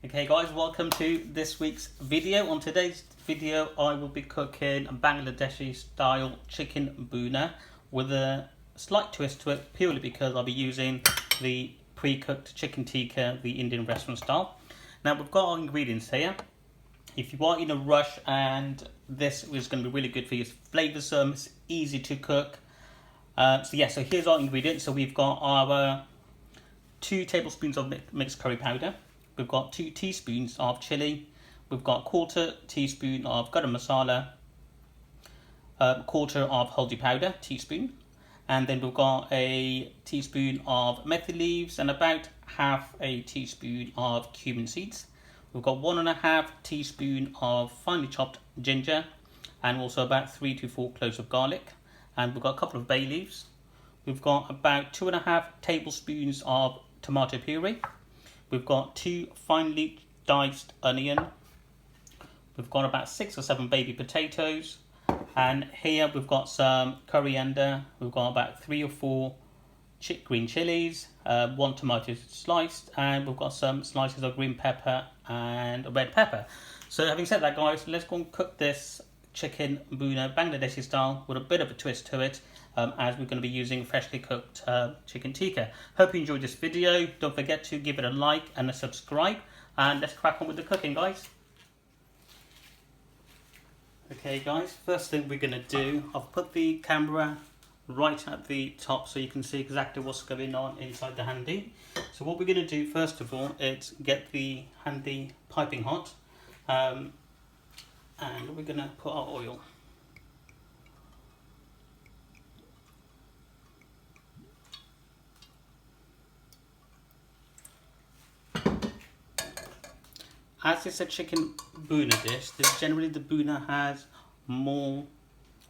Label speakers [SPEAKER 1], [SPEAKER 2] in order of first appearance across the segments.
[SPEAKER 1] Okay guys, welcome to this week's video. On today's video I will be cooking a Bangladeshi style chicken bhuna with a slight twist to it, purely because I'll be using the pre-cooked chicken tikka, the Indian restaurant style. Now we've got our ingredients here. If you are in a rush and this is going to be really good for you, it's flavoursome, it's easy to cook. So here's our ingredients. So we've got our 2 tablespoons of mixed curry powder. We've got 2 teaspoons of chili. We've got 1/4 teaspoon of garam masala, 1/4 of haldi powder, teaspoon, and then we've got a teaspoon of methi leaves and about half a teaspoon of cumin seeds. We've got 1.5 teaspoon of finely chopped ginger, and also about 3 to 4 cloves of garlic, and we've got a couple of bay leaves. We've got about 2.5 tablespoons of tomato puree. We've got 2 finely diced onion. We've got about 6 or 7 baby potatoes. And here we've got some coriander. We've got about 3 or 4 green chilies, 1 tomato sliced, and we've got some slices of green pepper and red pepper. So having said that, guys, let's go and cook this chicken bhuna Bangladeshi style with a bit of a twist to it, as we're going to be using freshly cooked chicken tikka. Hope you enjoyed this video. Don't forget to give it a like and a subscribe, and let's crack on with the cooking, guys. Okay guys, first thing we're going to do, I've put the camera right at the top so you can see exactly what's going on inside the Handi. So what we're going to do first of all is get the Handi piping hot, and we're going to put our oil. As it's a chicken bhuna dish, generally the bhuna has more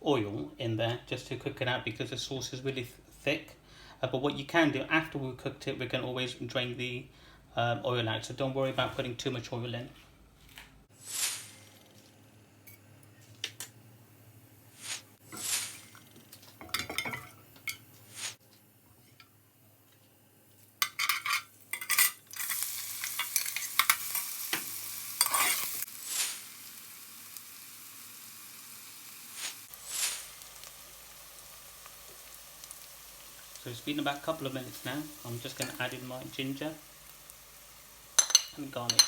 [SPEAKER 1] oil in there just to cook it out because the sauce is really thick. But what you can do after we've cooked it, we can always drain the oil out. So don't worry about putting too much oil in. So it's been about a couple of minutes now. I'm just going to add in my ginger and garlic.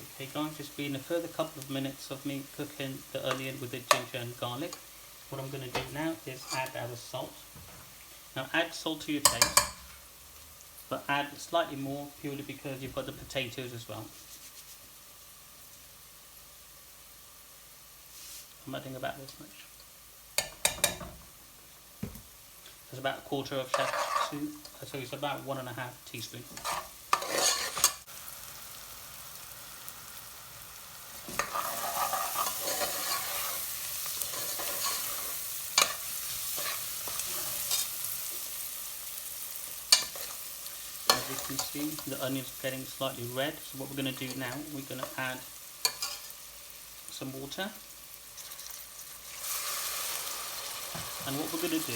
[SPEAKER 1] Okay guys, it's been a further couple of minutes of me cooking the onion with the ginger and garlic. What I'm going to do now is add our salt. Now add salt to your taste, but add slightly more purely because you've got the potatoes as well. I'm adding about this much. There's about 1/4 of chef soup, so it's about 1.5 teaspoons. As you can see, the onions are getting slightly red, so what we're going to do now, we're going to add some water. And what we're going to do,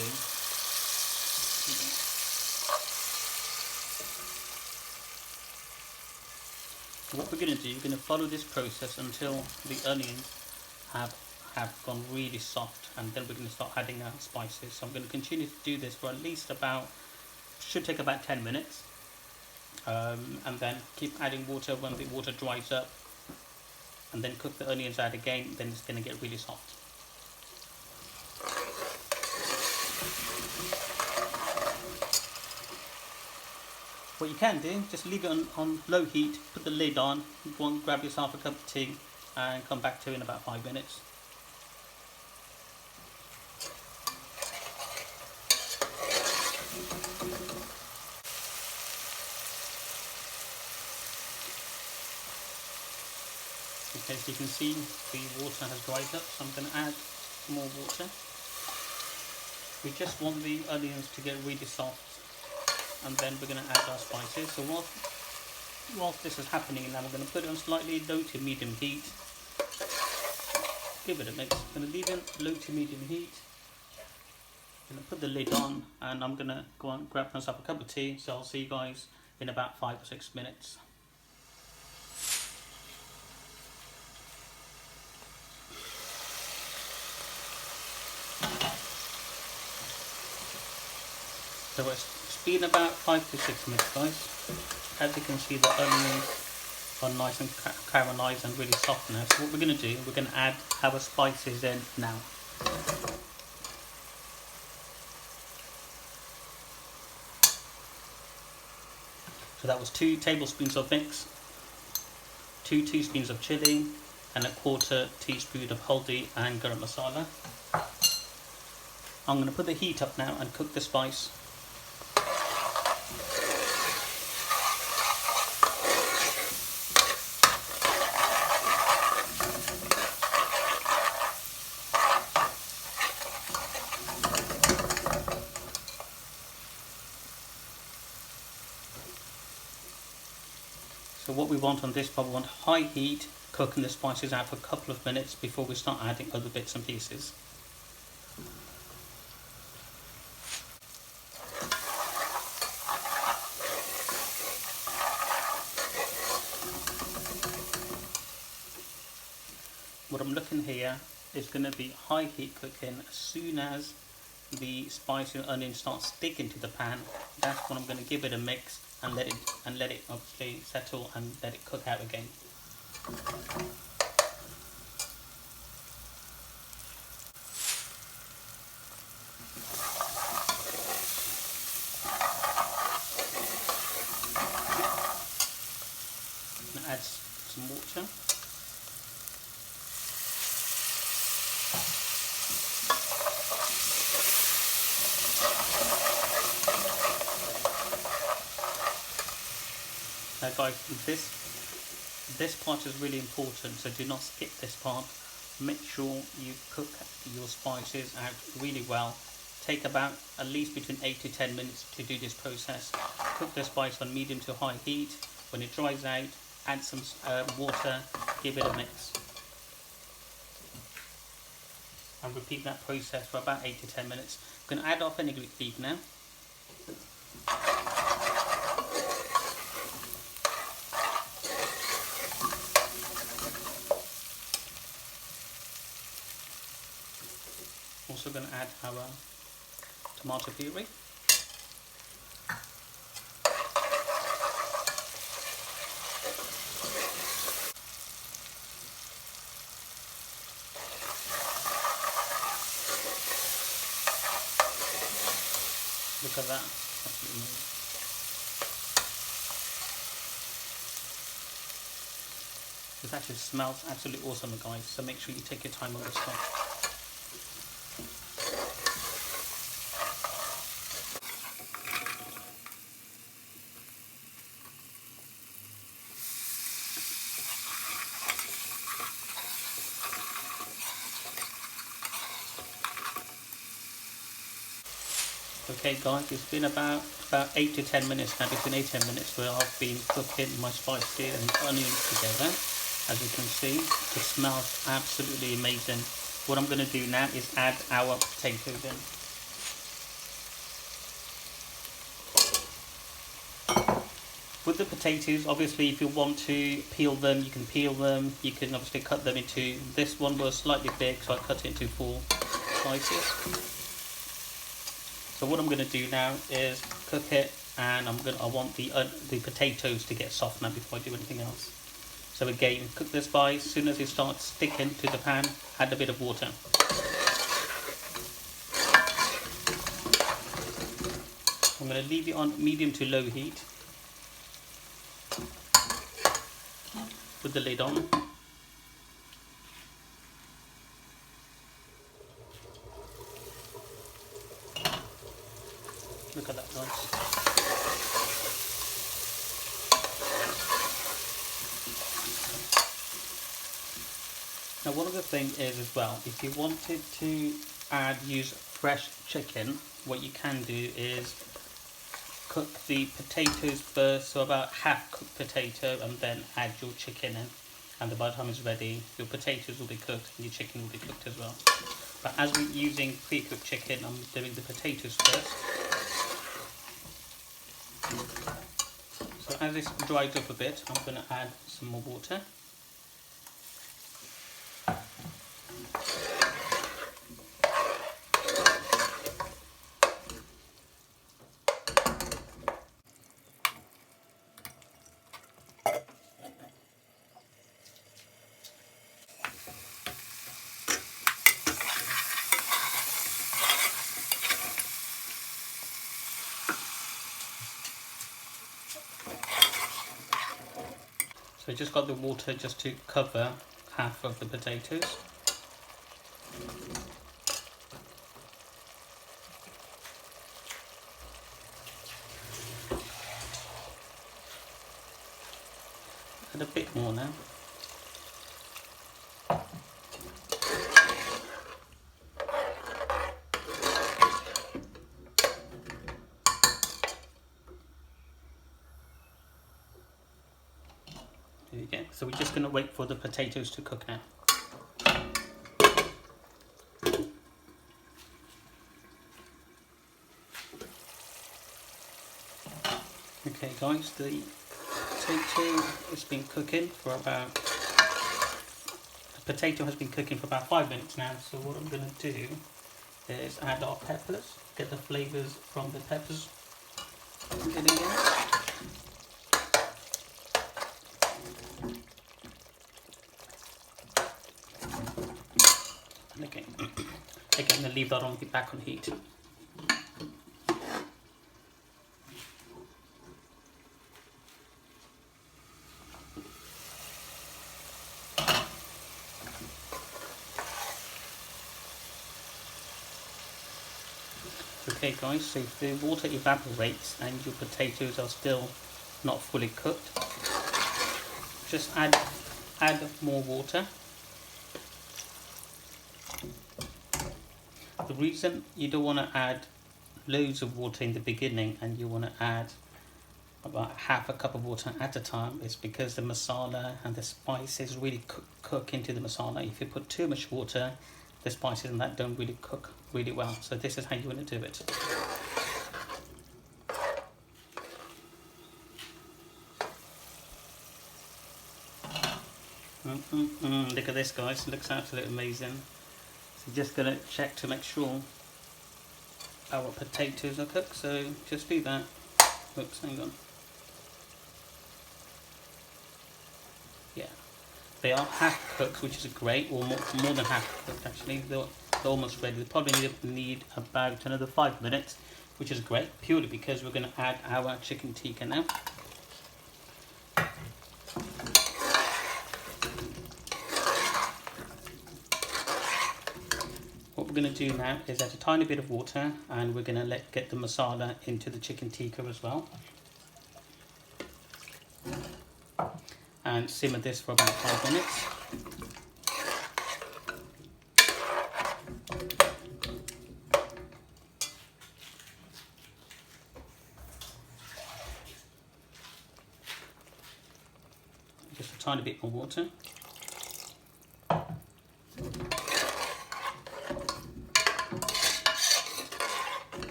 [SPEAKER 1] you're going to follow this process until the onions have gone really soft, and then we're going to start adding our spices. So I'm going to continue to do this for at least should take about 10 minutes. And then keep adding water when the water dries up, and then cook the onions out again, then it's going to get really soft. What you can do, just leave it on low heat, put the lid on, go and grab yourself a cup of tea and come back to it in about 5 minutes. Okay, so you can see the water has dried up, so I'm going to add more water. We just want the onions to get really soft, and then we're going to add our spices. So whilst this is happening now, we're going to put it on slightly low to medium heat, give it a mix. I'm going to leave it low to medium heat. I'm going to put the lid on, and I'm going to go and grab myself a cup of tea. So I'll see you guys in about 5 or 6 minutes. So it's been about 5 to 6 minutes, guys. As you can see, the onions are nice and caramelized and really soft now. So what we're going to do, we're going to add our spices in now. So that was 2 tablespoons of mix, 2 teaspoons of chili, and a 1/4 teaspoon of Handi and garam masala. I'm going to put the heat up now and cook the spice. So what we want on this part, we want high heat, cooking the spices out for a couple of minutes before we start adding other bits and pieces. What I'm looking here is going to be high heat cooking. As soon as the spice and onion start sticking to the pan, that's when I'm going to give it a mix and let it obviously settle and let it cook out again. Now add some water. Now guys, this part is really important, so do not skip this part. Make sure you cook your spices out really well. Take about at least between 8 to 10 minutes to do this process. Cook the spice on medium to high heat. When it dries out, add some water, give it a mix. And repeat that process for about 8 to 10 minutes. I'm going to add our fenugreek leaf now. Also going to add our tomato puree. Look at that. Absolutely amazing. This actually smells absolutely awesome, guys, so make sure you take your time on this one. Okay guys, it's been about 8 to 10 minutes now, between 8 to 10 minutes where I've been cooking my spices and onions together. As you can see, it smells absolutely amazing. What I'm going to do now is add our potatoes in. With the potatoes, obviously if you want to peel them, you can peel them. You can obviously cut them into, this one was slightly big, so I cut it into 4 slices. So what I'm going to do now is cook it, and I want the potatoes to get soft now before I do anything else. So again, cook the spice. As soon as it starts sticking to the pan, add a bit of water. I'm going to leave it on medium to low heat with the lid on. Look at that, guys. Now one other thing is as well, if you wanted to use fresh chicken, what you can do is cook the potatoes first, so about half cooked potato, and then add your chicken in. and by the time it's ready, your potatoes will be cooked and your chicken will be cooked as well. But as we're using pre-cooked chicken, I'm doing the potatoes first. So as this dries up a bit, I'm going to add some more water. So I just got the water just to cover half of the potatoes. Add a bit more now. There you go. So we're just going to wait for the potatoes to cook now. Okay guys, the potato has been cooking for about, the potato has been cooking for about 5 minutes now. So what I'm going to do is add our peppers, get the flavours from the peppers getting in. Okay, I'm going to leave that on back on heat. Okay guys, so if the water evaporates and your potatoes are still not fully cooked, just add more water. The reason you don't want to add loads of water in the beginning and you want to add about half a cup of water at a time is because the masala and the spices really cook into the masala. If you put too much water, the spices and that don't really cook really well. So this is how you want to do it. Look at this guys, it looks absolutely amazing. So just going to check to make sure our potatoes are cooked, so just do that. Oops, hang on. Yeah, they are half cooked, which is great, or more than half cooked actually. They're almost ready. They probably need about another 5 minutes, which is great, purely because we're going to add our chicken tikka now. What we're going to do now is add a tiny bit of water, and we're going to get the masala into the chicken tikka as well. And simmer this for about 5 minutes. Just a tiny bit more water.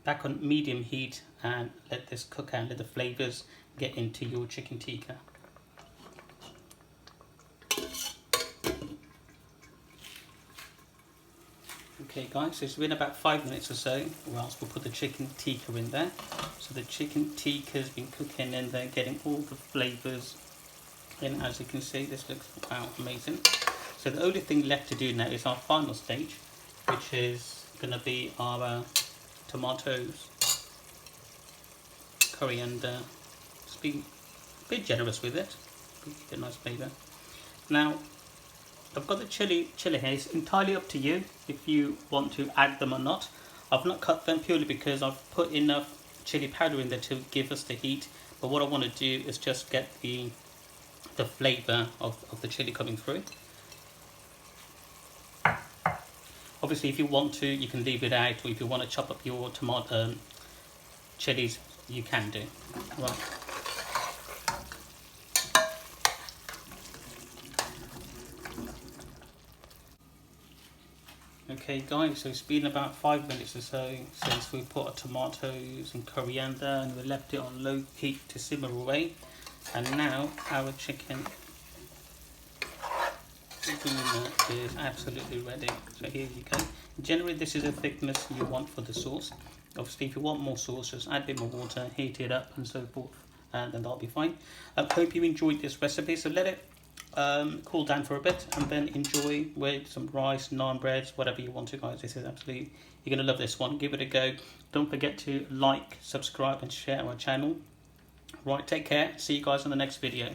[SPEAKER 1] Back on medium heat and let this cook and let the flavours get into your chicken tikka. Okay guys, so it's been about 5 minutes or so, or else we'll put the chicken tikka in there. So the chicken tikka has been cooking in there, getting all the flavours in. As you can see, this looks, wow, amazing. So the only thing left to do now is our final stage, which is going to be our tomatoes, coriander. Just be a bit generous with it, get a nice flavour. Now I've got the chili here. It's entirely up to you if you want to add them or not. I've not cut them purely because I've put enough chili powder in there to give us the heat, but what I want to do is just get the flavour of the chili coming through. Obviously if you want to, you can leave it out, or if you want to chop up your tomato chilies, you can do. Right. Okay guys, so it's been about 5 minutes or so since we put our tomatoes and coriander and we left it on low heat to simmer away. And now our chicken bhuna is absolutely ready. So here you go. Generally this is the thickness you want for the sauce. Obviously if you want more sauce, just add a bit more water, heat it up and so forth, and then that'll be fine. I hope you enjoyed this recipe, so let it cool down for a bit and then enjoy with some rice, naan breads, whatever you want to guys. This is absolutely, you're going to love this one. Give it a go. Don't forget to like, subscribe and share our channel. Right, take care. See you guys in the next video.